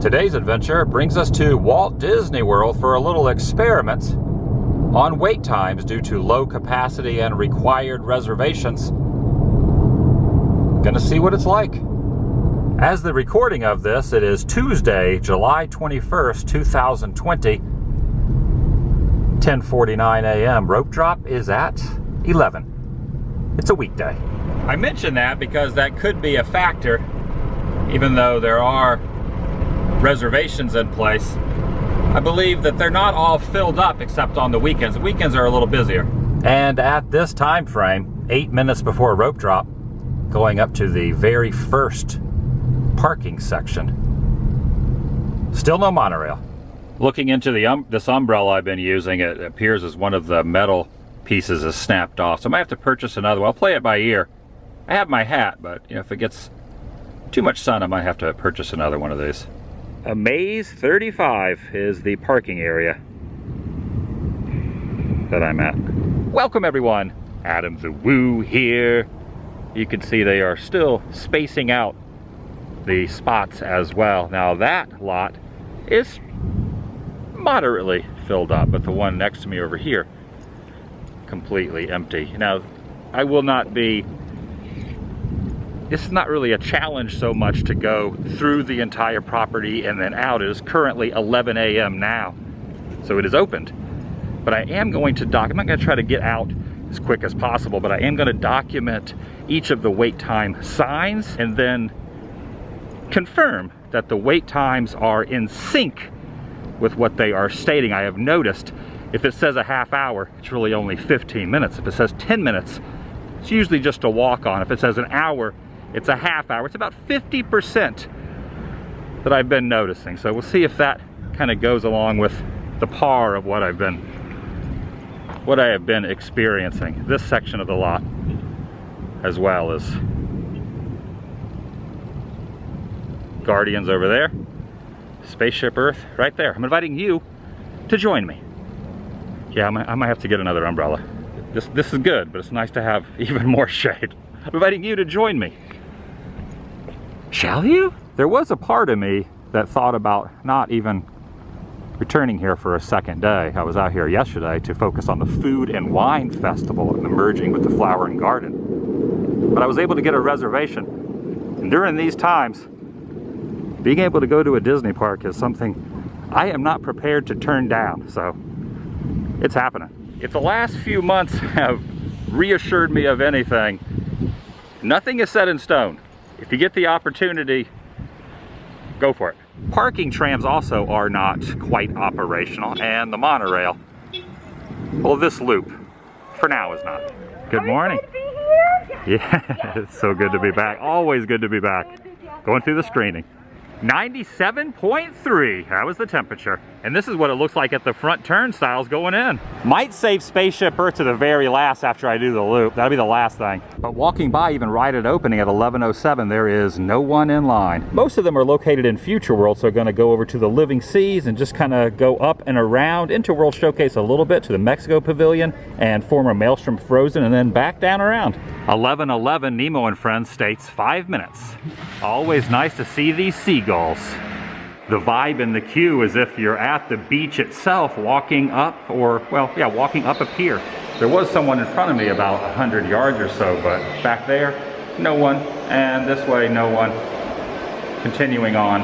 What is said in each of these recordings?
Today's adventure brings us to Walt Disney World for a little experiment on wait times due to low capacity and required reservations. Gonna see what it's like. As the recording of this, it is Tuesday, July 21st, 2020, 10:49 a.m. Rope drop is at 11. It's a weekday. I mention that because that could be a factor, even though there are reservations in place. I believe that they're not all filled up except on the weekends. The weekends are a little busier. And at this time frame, 8 minutes before rope drop, going up to the very first parking section. Still no monorail. Looking into this umbrella I've been using, it appears as one of the metal pieces is snapped off. So I might have to purchase another one. I'll play it by ear. I have my hat, but if it gets too much sun, I might have to purchase another one of these. Maze 35 is the parking area that I'm at. Welcome everyone. Adam the Woo here. You can see they are still spacing out the spots as well. Now that lot is moderately filled up, but the one next to me over here, completely empty. Now, I will not be, it's not really a challenge so much to go through the entire property and then out. It is currently 11 a.m. now, so it is opened. But I am going to I'm not going to try to get out as quick as possible, but I am going to document each of the wait time signs and then confirm that the wait times are in sync with what they are stating. I have noticed if it says a half hour, it's really only 15 minutes. If it says 10 minutes, it's usually just a walk on. If it says an hour, it's a half hour. It's about 50% that I've been noticing. So we'll see if that kind of goes along with the par of what I have been experiencing. This section of the lot, as well as Guardians over there, Spaceship Earth right there. I'm inviting you to join me. Yeah, I might have to get another umbrella. This is good, but it's nice to have even more shade. I'm inviting you to join me. Shall you? There was a part of me that thought about not even returning here for a second day. I was out here yesterday to focus on the Food and Wine Festival and the merging with the Flower and Garden. But I was able to get a reservation. And during these times, being able to go to a Disney park is something I am not prepared to turn down, so it's happening. If the last few months have reassured me of anything, nothing is set in stone. If you get the opportunity, go for it. Parking trams also are not quite operational, and the monorail, well, this loop, for now is not. Good morning. Yeah, it's so good to be back. Always good to be back. Going through the screening. 97.3, that was the temperature. And this is what it looks like at the front turnstiles going in. Might save Spaceship Earth to the very last after I do the loop. That'll be the last thing. But walking by even right at opening at 11:07, there is no one in line. Most of them are located in Future World, so gonna go over to the Living Seas and just kind of go up and around into World Showcase a little bit to the Mexico Pavilion and former Maelstrom Frozen, and then back down around. 11:11, Nemo and Friends states 5 minutes. Always nice to see these seagulls. The vibe in the queue is if you're at the beach itself walking up, or, well, yeah, walking up a pier. There was someone in front of me about 100 yards or so, but back there, no one. And this way, no one. Continuing on,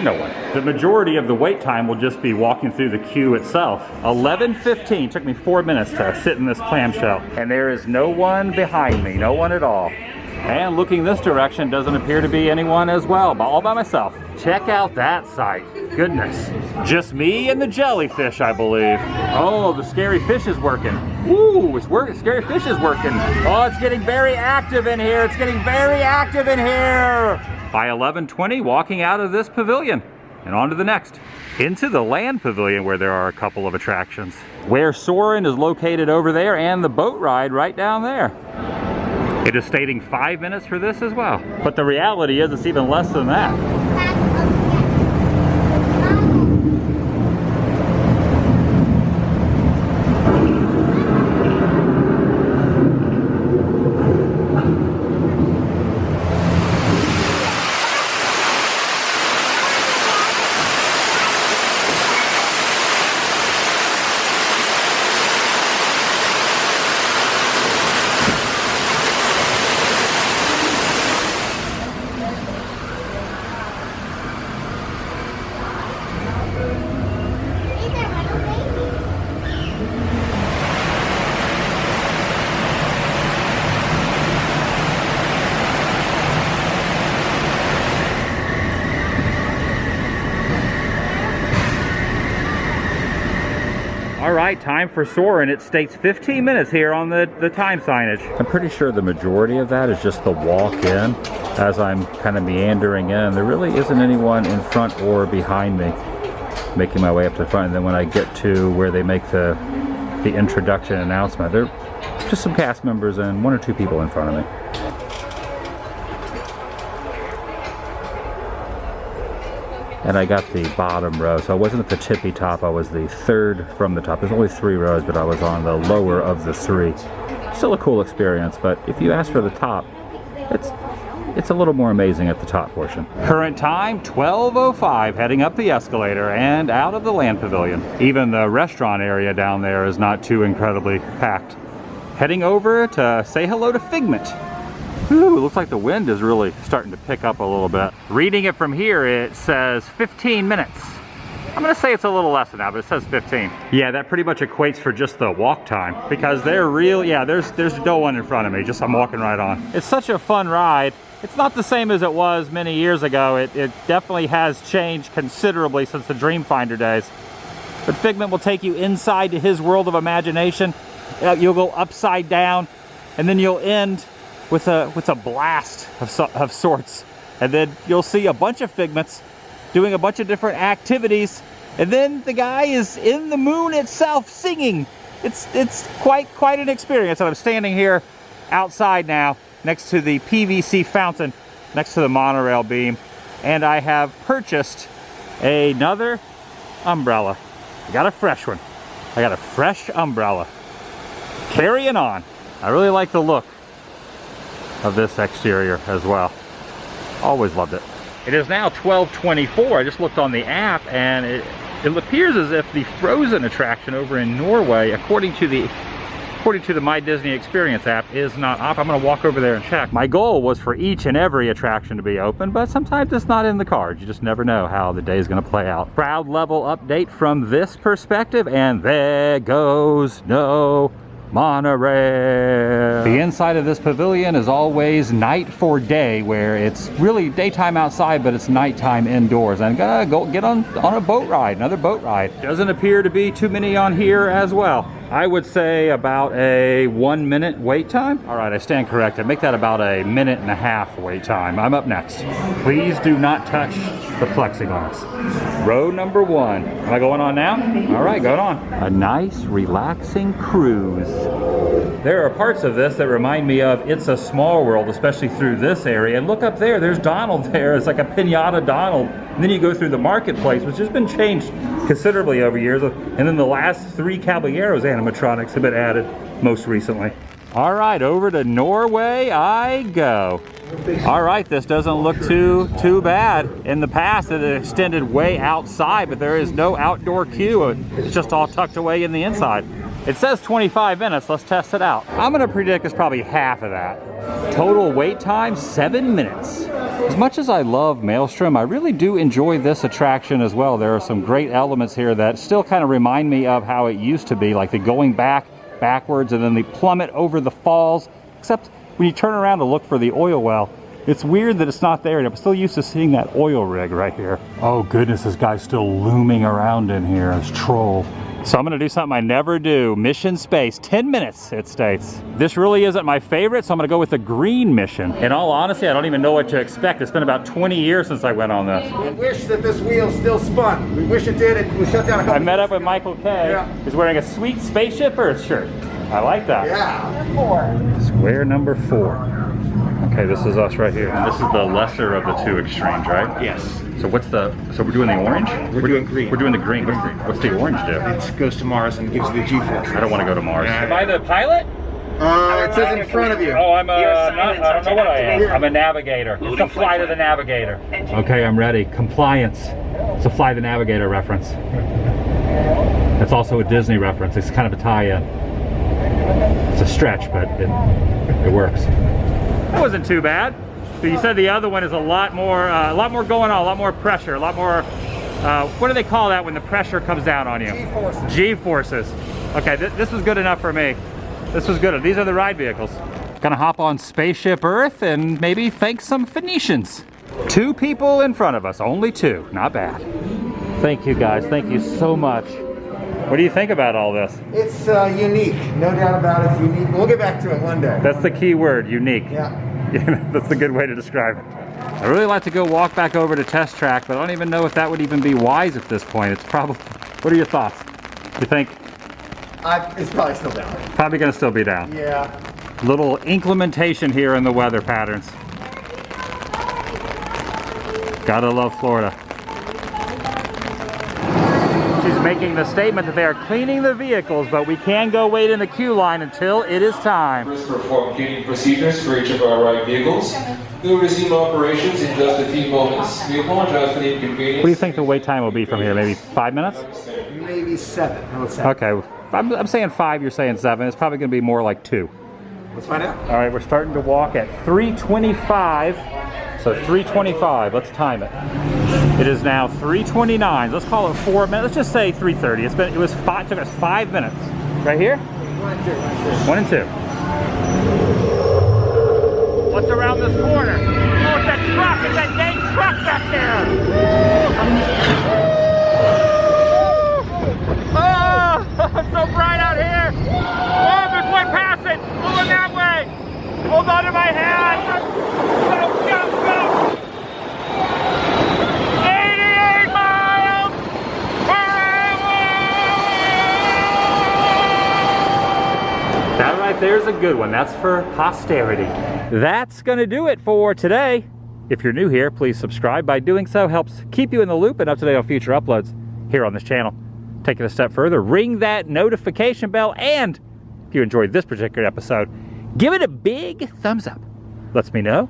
no one. The majority of the wait time will just be walking through the queue itself. 11:15, took me 4 minutes to sit in this clamshell. And there is no one behind me, no one at all. And looking this direction, doesn't appear to be anyone as well, all by myself. Check out that sight. Goodness. Just me and the jellyfish, I believe. Oh, the scary fish is working. Ooh, it's working. Scary fish is working. Oh, it's getting very active in here. It's getting very active in here. By 11:20, walking out of this pavilion and on to the next. Into the Land Pavilion, where there are a couple of attractions. Where Soarin' is located over there, and the boat ride right down there. It is stating 5 minutes for this as well. But the reality is it's even less than that. All right, time for soaring. It states 15 minutes here on the time signage. I'm pretty sure the majority of that is just the walk in. As I'm kind of meandering in, there really isn't anyone in front or behind me, making my way up to the front. And then when I get to where they make the introduction announcement, there are just some cast members and 1 or 2 people in front of me. And I got the bottom row, so I wasn't at the tippy top, I was the third from the top. There's only 3 rows, but I was on the lower of the 3. Still a cool experience, but if you ask for the top, it's a little more amazing at the top portion. Current time, 12:05, heading up the escalator and out of the Land Pavilion. Even the restaurant area down there is not too incredibly packed. Heading over to say hello to Figment. Ooh, it looks like the wind is really starting to pick up a little bit. Reading it from here, it says 15 minutes. I'm gonna say it's a little less than that, but it says 15. Yeah, that pretty much equates for just the walk time, because they're real, yeah, there's no one in front of me, just I'm walking right on. It's such a fun ride. It's not the same as it was many years ago. It definitely has changed considerably since the Dreamfinder days. But Figment will take you inside to his world of imagination. You'll go upside down, and then you'll end with a blast of sorts, and then you'll see a bunch of Figments doing a bunch of different activities, and then the guy is in the moon itself singing. It's quite an experience. And I'm standing here outside now next to the PVC fountain next to the monorail beam, and I have purchased another umbrella. I got a fresh one. I got a fresh umbrella. Carrying on. I really like the look of this exterior as well. Always loved it. It is now 12:24. I just looked on the app, and it appears as if the Frozen attraction over in Norway, according to the My Disney Experience app, is not up. I'm gonna walk over there and check. My goal was for each and every attraction to be open, but sometimes it's not in the cards. You just never know how the day is gonna play out. Crowd level update from this perspective, and there goes no monorail. The inside of this pavilion is always night for day, where it's really daytime outside, but it's nighttime indoors. I'm gonna go get on a boat ride, another boat ride. Doesn't appear to be too many on here as well. I would say about a 1 minute wait time. All right, I stand corrected. Make that about a 1.5 minute wait time. I'm up next. Please do not touch the plexiglass. Row number 1. Am I going on now? All right, going on. A nice, relaxing cruise. There are parts of this that remind me of It's a Small World, especially through this area. And look up there, there's Donald there. It's like a piñata Donald. And then you go through the marketplace, which has been changed considerably over years. And then the last 3 Caballeros animatronics have been added most recently. All right, over to Norway I go. All right, this doesn't look too bad. In the past, it extended way outside, but there is no outdoor queue. It's just all tucked away in the inside. It says 25 minutes. Let's test it out. I'm gonna predict it's probably half of that. Total wait time, 7 minutes. As much as I love Maelstrom, I really do enjoy this attraction as well. There are some great elements here that still kind of remind me of how it used to be, like the going backwards, and then the plummet over the falls. Except when you turn around to look for the oil well, it's weird that it's not there. I'm still used to seeing that oil rig right here. Oh goodness, this guy's still looming around in here as Troll. So I'm gonna do something I never do. Mission Space, 10 minutes it states. This really isn't my favorite, so I'm gonna go with the green mission. In all honesty, I don't even know what to expect. It's been about 20 years since I went on this. We wish that this wheel still spun. We wish it did. It was shut down a couple I met up with Michael K. Yeah. He's wearing a sweet Spaceship Earth shirt. I like that. Yeah. Square number 4. Okay, this is us right here. And this is the lesser of the 2 extremes, right? Yes. So so we're doing the orange? We're doing green. We're doing the green. What's the orange do? It goes to Mars and gives you the G-force. I don't want to go to Mars. Am I the pilot? It says in front of you. Oh, I don't know what I am. I'm a navigator. It's the Flight of the Navigator. Okay, I'm ready. Compliance. It's a Fly the Navigator reference. It's also a Disney reference. It's kind of a tie-in. It's a stretch, but it works. That wasn't too bad. But you said the other one is a lot more going on, a lot more pressure, a lot more. What do they call that when the pressure comes down on you? G-forces. G-forces. Okay, this was good enough for me. This was good. These are the ride vehicles. Gonna hop on Spaceship Earth and maybe thank some Phoenicians. 2 people in front of us, only 2. Not bad. Thank you guys. Thank you so much. What do you think about all this? It's unique, no doubt about it. It's unique. We'll get back to it one day. That's the key word, unique. Yeah. That's a good way to describe it. I really like to go walk back over to Test Track, but I don't even know if that would even be wise at this point. It's probably, what are your thoughts? You think? It's probably still down. Probably gonna still be down. Yeah. Little inclementation here in the weather patterns. Gotta love Florida. She's making the statement that they are cleaning the vehicles, but we can go wait in the queue line until it is time. First, perform cleaning procedures for each of our ride vehicles. We will resume operations in just a few moments. We apologize for the inconvenience. What do you think the wait time will be from here? Maybe 5 minutes? Maybe 7. How about 7? Okay, I'm saying 5, you're saying 7. It's probably gonna be more like 2. Let's find out. All right, we're starting to walk at 3:25. So 3:25, let's time it. It is now 3:29. Let's call it 4 minutes. Let's just say 3:30. It took us 5 minutes. Right here? 1 and 2. What's around this corner? Oh, it's that truck! It's that dang truck back there! Oh, it's so bright out here! Oh, there's one passing! Going that way! Hold on to my hand! Go, go, go! 88 miles per hour! That right there is a good one. That's for posterity. That's gonna do it for today. If you're new here, please subscribe. By doing so, helps keep you in the loop and up to date on future uploads here on this channel. Take it a step further, ring that notification bell, and if you enjoyed this particular episode, give it a big thumbs up. Lets me know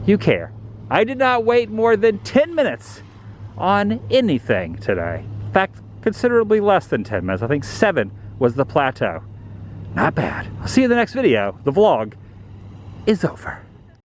you care. I did not wait more than 10 minutes on anything today. In fact, considerably less than 10 minutes. I think 7 was the plateau. Not bad. I'll see you in the next video. The vlog is over.